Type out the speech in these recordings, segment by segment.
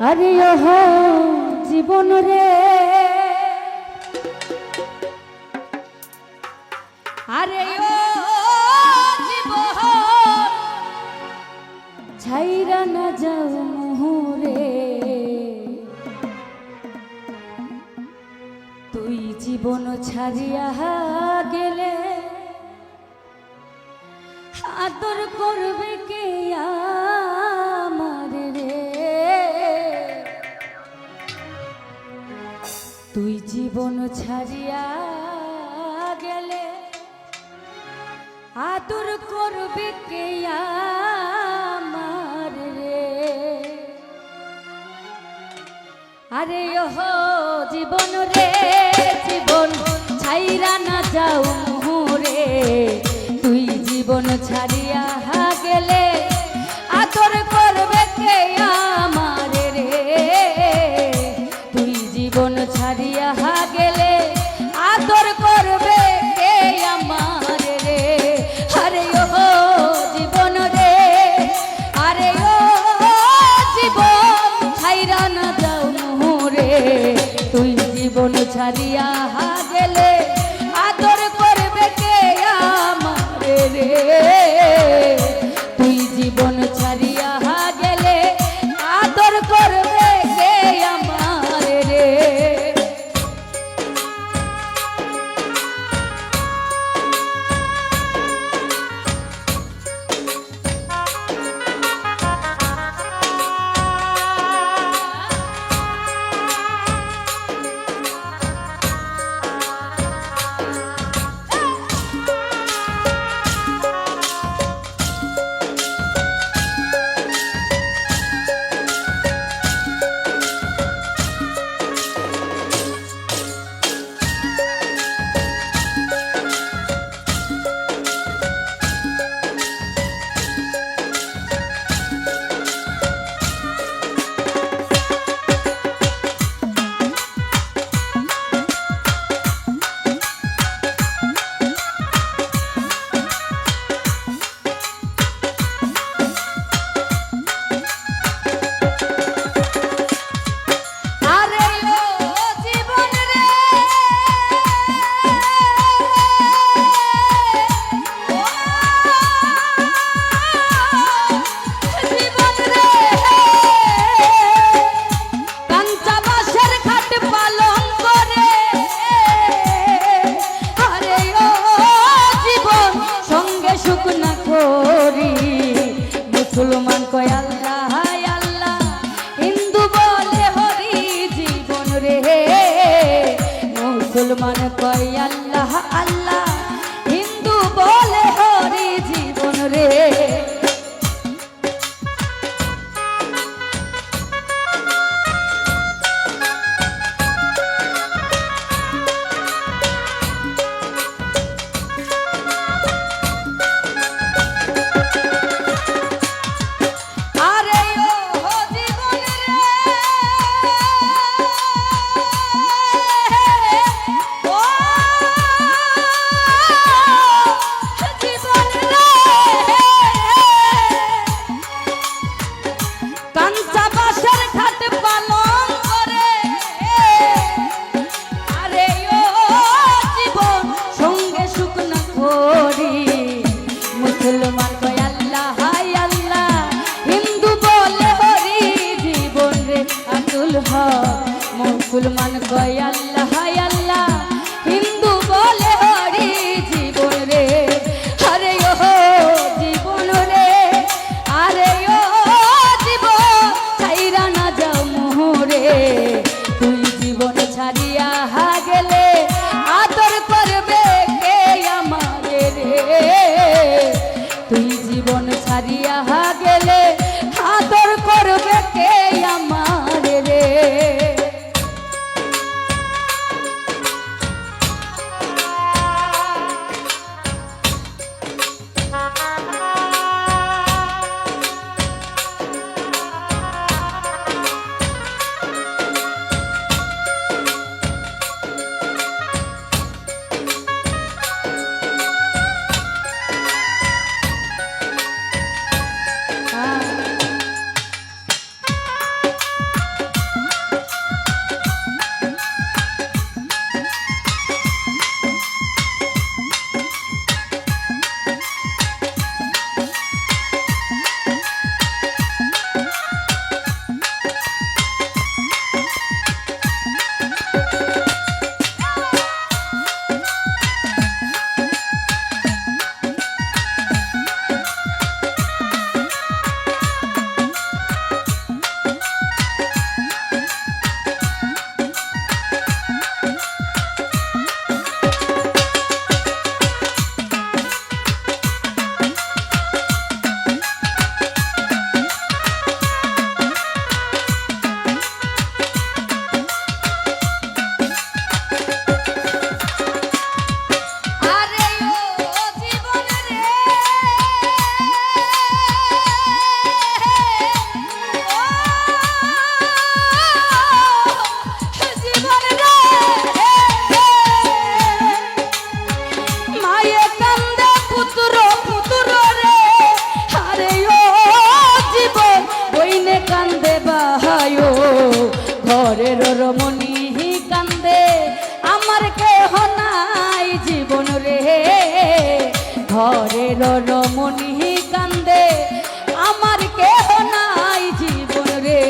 আরে ওহ জীবন রে, আরে ও জীবন ছাইরা না যাও মোহরে, তুই জীবন ছাড়িয়া গেলে আদর করবে কে আমার রে। তুই জীবন ছাড়িয়া গেলে আদর করবে কে আমার রে। আরে ওহ জীবন রে, জীবন ছাইরা না যাও মোহরে, তুই জীবন ছাড়িয়া গেলে আদর করবে কে আমার রে। তুই জীবন ছাড়িয়া গেলে আদর করবে কে আমার রে। আরে ও জীবন রে, আরে ও জীবন ছাইরা না যাও মোহরে, তুই জীবন ছাড়িয়া গেলে আদর করবে কে আমার রে। তুই জীবন ছাড়িয়া গেলে আদর করবে কে আমার রে। মুসলমান কয় আল্লাহ আল্লাহ, হিন্দু বলে হরি জীবন রে। মুসলমান কয় আল্লাহ আল্লাহ, হিন্দু বলে হরি জীবন রে। মুসলমান কয় আল্লাহ আল্লাহ, হিন্দু বলে হরি জীবন রে। আব্দুল হক মুসলমান কয় আল্লাহ আল্লাহ, হিন্দু বলে হরি জীবন রে। আরে ও জীবন রে, আরে ও জীবন ছাইরা না যাও মোহরে, তুই জীবন ছাড়িয়া গেলে আদর করবে কে আমার রে। তুই জীবন ছাড়িয়া গেলে আদর করবে কে আমার রে। কান্দে বাহায়ো ঘরের রমণী কান্দে আমার কেহ নাই জীবন রে ঘরের রমণী কান্দে আমার কেহ নাই জীবন রে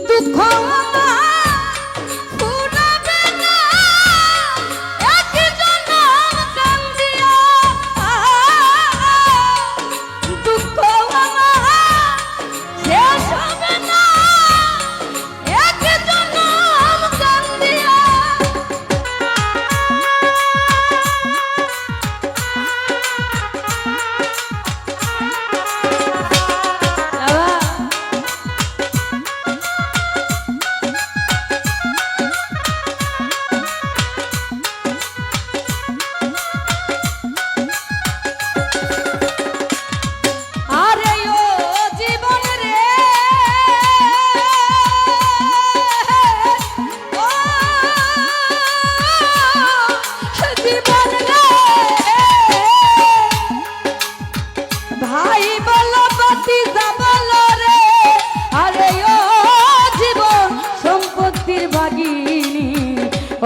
দুঃখ ফুরাবে না এক জনম কান্দিয়া দুঃখ শেষ হবে না এক জনম কান্দিয়া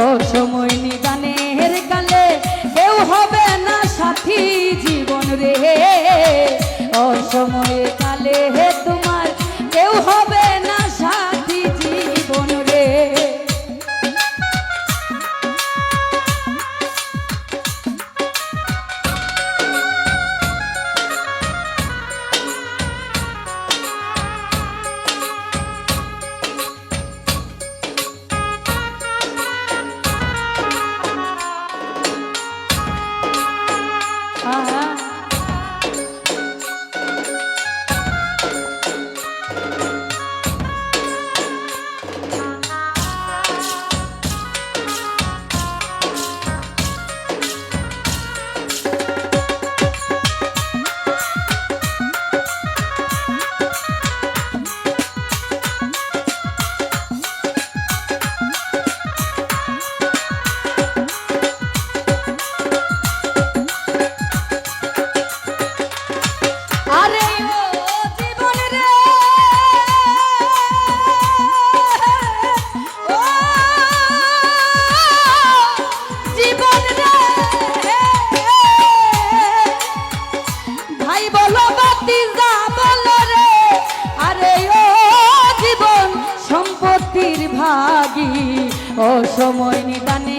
অসময় নিদানের কালে কেউ হবে না সাথী জীবন রে অসময় কালে হে তোমার কেউ হবে না সাথী জীবন রে অসময় নিদানে